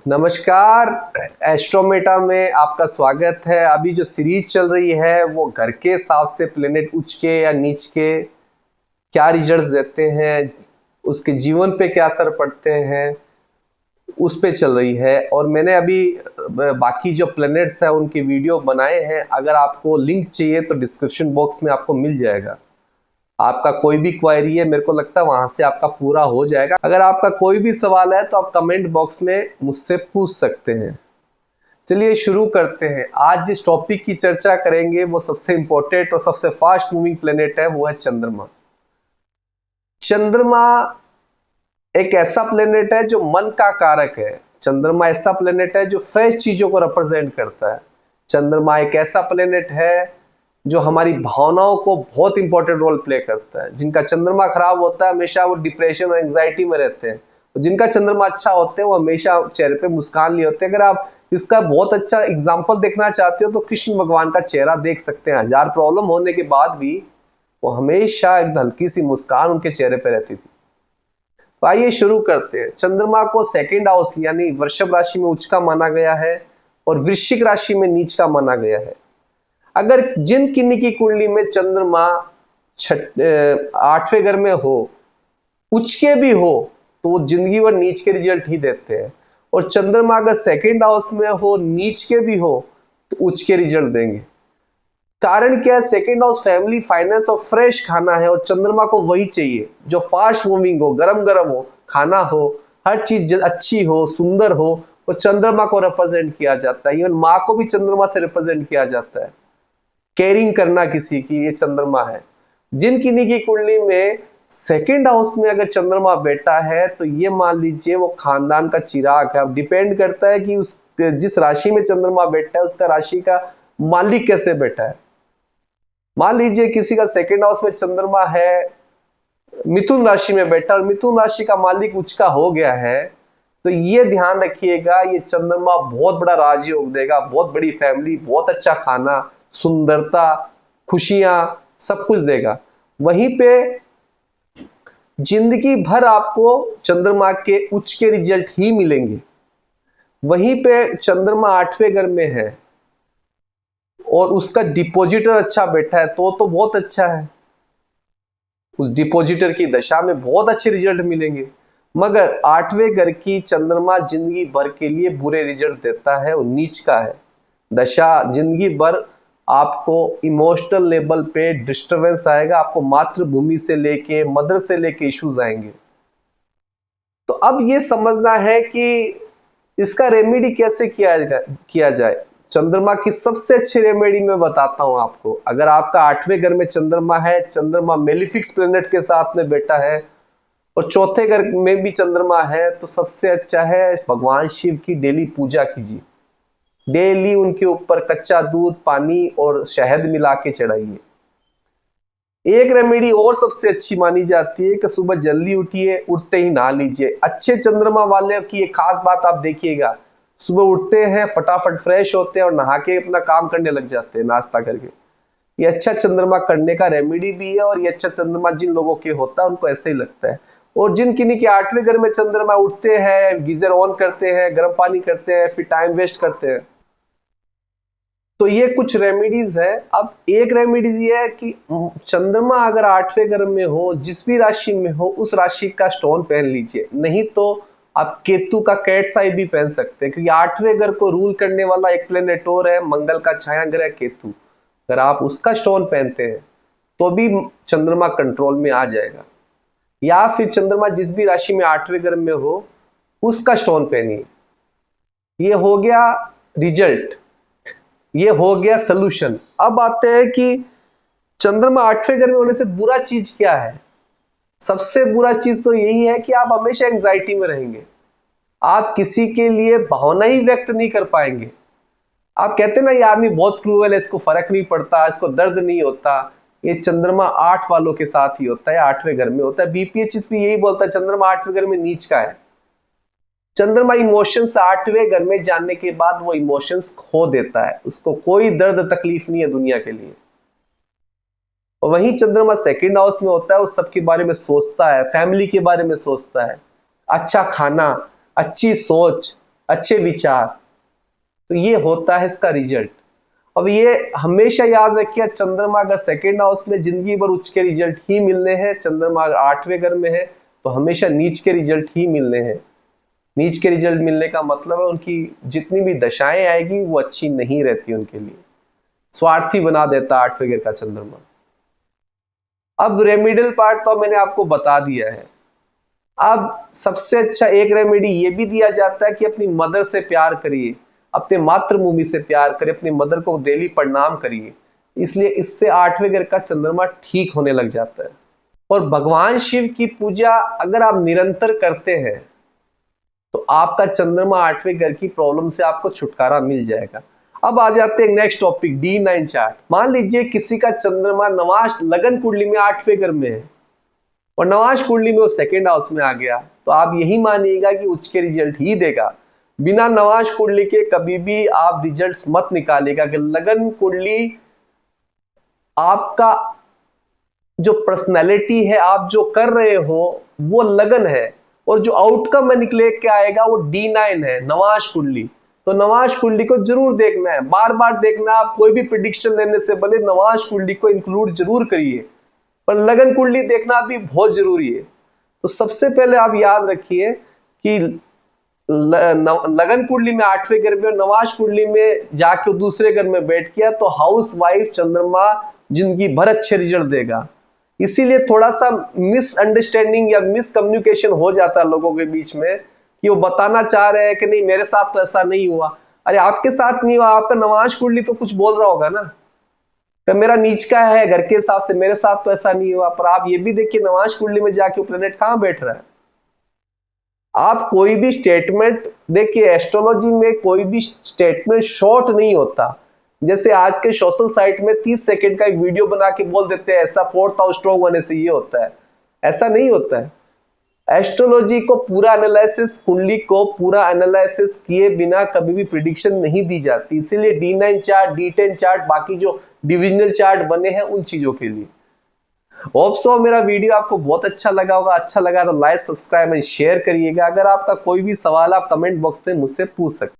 नमस्कार। एस्ट्रोमेटा में आपका स्वागत है। अभी जो सीरीज चल रही है वो घर के हिसाब से प्लेनेट उच्च के या नीच के क्या रिजल्ट्स देते हैं, उसके जीवन पे क्या असर पड़ते हैं, उस पे चल रही है। और मैंने अभी बाकी जो प्लेनेट्स हैं उनके वीडियो बनाए हैं। अगर आपको लिंक चाहिए तो डिस्क्रिप्शन बॉक्स में आपको मिल जाएगा। आपका कोई भी क्वेरी है, मेरे को लगता है वहां से आपका पूरा हो जाएगा। अगर आपका कोई भी सवाल है तो आप कमेंट बॉक्स में मुझसे पूछ सकते हैं। चलिए शुरू करते हैं। आज जिस टॉपिक की चर्चा करेंगे वो सबसे इंपॉर्टेंट और सबसे फास्ट मूविंग प्लेनेट है, वो है चंद्रमा। चंद्रमा एक ऐसा प्लेनेट है जो मन का कारक है। चंद्रमा ऐसा प्लेनेट है जो फ्रेश चीजों को रिप्रेजेंट करता है। चंद्रमा एक ऐसा प्लेनेट है जो हमारी भावनाओं को बहुत इंपॉर्टेंट रोल प्ले करता है। जिनका चंद्रमा खराब होता है हमेशा वो डिप्रेशन और एंग्जाइटी में रहते हैं, और जिनका चंद्रमा अच्छा होते हैं वो हमेशा चेहरे पे मुस्कान लिए होते हैं। अगर आप इसका बहुत अच्छा एग्जाम्पल देखना चाहते हो तो कृष्ण भगवान का चेहरा देख सकते हैं। हजार प्रॉब्लम होने के बाद भी वो हमेशा एक हल्की सी मुस्कान उनके चेहरे पे रहती थी। तो आइए शुरू करते हैं। चंद्रमा को सेकेंड हाउस यानी वृषभ राशि में उच्च का माना गया है और वृश्चिक राशि में नीच का माना गया है। अगर जिन किन्नी की कुंडली में चंद्रमा 8वें घर में हो, उच्च के भी हो, तो वो जिंदगी भर नीच के रिजल्ट ही देते हैं। और चंद्रमा अगर सेकेंड हाउस में हो, नीच के भी हो, तो उच्च के रिजल्ट देंगे। कारण क्या है? सेकेंड हाउस फैमिली, फाइनेंस और फ्रेश खाना है, और चंद्रमा को वही चाहिए जो फास्ट मूविंग हो, गरम गरम हो, खाना हो, हर चीज अच्छी हो, सुंदर हो। और चंद्रमा को रिप्रेजेंट किया जाता है। इवन माँ को भी चंद्रमा से रिप्रेजेंट किया जाता है। केयरिंग करना किसी की, ये चंद्रमा है। जिन किन्नी की कुंडली में सेकेंड हाउस में अगर चंद्रमा बैठा है तो ये मान लीजिए वो खानदान का चिराग है। अब डिपेंड करता है कि उस जिस राशि में चंद्रमा बैठा है उसका राशि का मालिक कैसे बैठा है। मान लीजिए किसी का सेकेंड हाउस में चंद्रमा है, मिथुन राशि में बैठा, और मिथुन राशि का मालिक उच्च का हो गया है, तो ये ध्यान रखिएगा ये चंद्रमा बहुत बड़ा राजयोग देगा, बहुत बड़ी फैमिली, बहुत अच्छा खाना, सुंदरता, खुशियां, सब कुछ देगा। वहीं पे जिंदगी भर आपको चंद्रमा के उच्च के रिजल्ट ही मिलेंगे। वहीं पे चंद्रमा 8वें घर में है और उसका डिपॉजिटर अच्छा बैठा है तो बहुत अच्छा है। उस डिपॉजिटर की दशा में बहुत अच्छे रिजल्ट मिलेंगे। मगर 8वें घर की चंद्रमा जिंदगी भर के लिए बुरे रिजल्ट देता है और नीच का है। दशा जिंदगी भर आपको इमोशनल लेवल पे डिस्टरबेंस आएगा। आपको मातृभूमि से लेके, मदर से लेके इश्यूज आएंगे। तो अब ये समझना है कि इसका रेमेडी कैसे किया जाए। चंद्रमा की सबसे अच्छी रेमेडी मैं बताता हूं आपको। अगर आपका 8वें घर में चंद्रमा है, चंद्रमा मेलिफिक्स प्लेनेट के साथ में बैठा है, और चौथे घर में भी चंद्रमा है, तो सबसे अच्छा है भगवान शिव की डेली पूजा कीजिए। डेली उनके ऊपर कच्चा दूध, पानी और शहद मिला के चढ़ाइए। एक रेमेडी और सबसे अच्छी मानी जाती है कि सुबह जल्दी उठिए, उठते ही नहा लीजिए। अच्छे चंद्रमा वाले की एक खास बात आप देखिएगा, सुबह उठते हैं, फटाफट फ्रेश होते हैं और नहा के अपना काम करने लग जाते हैं नाश्ता करके। ये अच्छा चंद्रमा करने का रेमेडी भी है, और ये अच्छा चंद्रमा जिन लोगों के होता है उनको ऐसे ही लगता है। और जिन किन्हीं के 8वें घर में चंद्रमा, उठते हैं, गीजर ऑन करते हैं, गर्म पानी करते हैं, फिर टाइम वेस्ट करते हैं। तो ये कुछ रेमेडीज है। अब एक रेमेडीज ये है कि चंद्रमा अगर 8वें घर में हो, जिस भी राशि में हो, उस राशि का स्टोन पहन लीजिए। नहीं तो आप केतु का कैट्स आई भी पहन सकते हैं, क्योंकि 8वें घर को रूल करने वाला एक प्लेनेट और है, मंगल का छाया ग्रह केतु। अगर आप उसका स्टोन पहनते हैं तो भी चंद्रमा कंट्रोल में आ जाएगा। या फिर चंद्रमा जिस भी राशि में 8वें घर में हो उसका स्टोन पहनिए। ये हो गया रिजल्ट, ये हो गया सोल्यूशन। अब आते हैं कि चंद्रमा 8वें घर में होने से बुरा चीज क्या है। सबसे बुरा चीज तो यही है कि आप हमेशा एंजाइटी में रहेंगे। आप किसी के लिए भावना ही व्यक्त नहीं कर पाएंगे। आप कहते ना ये आदमी बहुत क्रूअल है, इसको फर्क नहीं पड़ता, इसको दर्द नहीं होता। ये चंद्रमा 8 वालों के साथ ही होता है, 8वें घर में होता है। बीपीएचएस भी यही बोलता है, चंद्रमा 8वें घर में नीच का है। चंद्रमा इमोशंस 8वें घर में जानने के बाद वो इमोशंस खो देता है, उसको कोई दर्द तकलीफ नहीं है दुनिया के लिए। और वहीं चंद्रमा सेकंड हाउस में होता है, वो सबके बारे में सोचता है, फैमिली के बारे में सोचता है, अच्छा खाना, अच्छी सोच, अच्छे विचार, तो ये होता है इसका रिजल्ट। अब ये हमेशा याद रखिए, चंद्रमा का सेकंड हाउस में जिंदगी भर उच्च के रिजल्ट ही मिलने हैं। चंद्रमा अगर 8वें घर में है तो हमेशा नीच के रिजल्ट ही मिलने हैं। नीच के रिजल्ट मिलने का मतलब है उनकी जितनी भी दशाएं आएगी वो अच्छी नहीं रहती उनके लिए, स्वार्थी बना देता 8वें घर का चंद्रमा। अब रेमेडियल पार्ट तो मैंने आपको बता दिया है। अब सबसे अच्छा एक रेमेडी ये भी दिया जाता है कि अपनी मदर से प्यार करिए, अपने मातृभूमि से प्यार करिए, अपनी मदर को डेली प्रणाम करिए, इसलिए इससे 8वें घर का चंद्रमा ठीक होने लग जाता है। और भगवान शिव की पूजा अगर आप निरंतर करते हैं तो आपका चंद्रमा 8वें घर की प्रॉब्लम से आपको छुटकारा मिल जाएगा। अब आ जाते हैं नेक्स्ट टॉपिक, D9 चार्ट। मान लीजिए किसी का चंद्रमा नवाश लगन कुंडली में 8वें घर में है और नवाश कुंडली में वो सेकेंड हाउस में आ गया, तो आप यही मानिएगा कि उच्च के रिजल्ट ही देगा। बिना नवाश कुंडली के कभी भी आप रिजल्ट्स मत निकालिएगा कि लगन कुंडली आपका जो पर्सनैलिटी है, आप जो कर रहे हो वो लगन है, और जो आउटकम में निकले के आएगा वो D9 है, नवाश कुंडली। तो नवाश कुंडली को जरूर देखना है, बार बार देखना। आप कोई भी प्रेडिक्शन लेने से पहले नवाश कुंडली को इंक्लूड जरूर करिए, पर लगन कुंडली देखना भी बहुत जरूरी है। तो सबसे पहले आप याद रखिए कि लगन कुंडली में 8वें घर में और नवाश कुंडली में जाके दूसरे घर में बैठ गया तो हाउस वाइफ चंद्रमा जिंदगी भर अच्छे रिजल्ट देगा। इसीलिए थोड़ा सा मिसअंडरस्टैंडिंग या मिसकम्युनिकेशन हो जाता है लोगों के बीच में कि वो बताना चाह रहे हैं कि नहीं मेरे साथ तो ऐसा नहीं हुआ। अरे आपके साथ नहीं हुआ, आपका नवाश कुंडली तो कुछ बोल रहा होगा ना कि मेरा नीच का है घर के हिसाब से, मेरे साथ तो ऐसा नहीं हुआ। पर आप ये भी देखिए नवाश कुंडली में जाके प्लेनेट कहां बैठ रहा है। आप कोई भी स्टेटमेंट देखिए, एस्ट्रोलॉजी में कोई भी स्टेटमेंट शॉर्ट नहीं होता। जैसे आज के सोशल साइट में 30 सेकंड का एक वीडियो बना के बोल देते हैं ऐसा 4th हाउस स्ट्रांग होने से ये होता है, ऐसा नहीं होता है। एस्ट्रोलॉजी को पूरा एनालिसिस, कुंडली को पूरा एनालिसिस किए बिना कभी भी प्रिडिक्शन नहीं दी जाती। इसीलिए D9 चार्ट, D10 चार्ट, बाकी जो डिविजनल चार्ट बने हैं उन चीजों के लिए। होप सो मेरा वीडियो आपको बहुत अच्छा लगा होगा। अच्छा लगा तो लाइक, सब्सक्राइब एंड शेयर करिएगा। अगर आपका कोई भी सवाल आप कमेंट बॉक्स में मुझसे पूछ सकते हैं।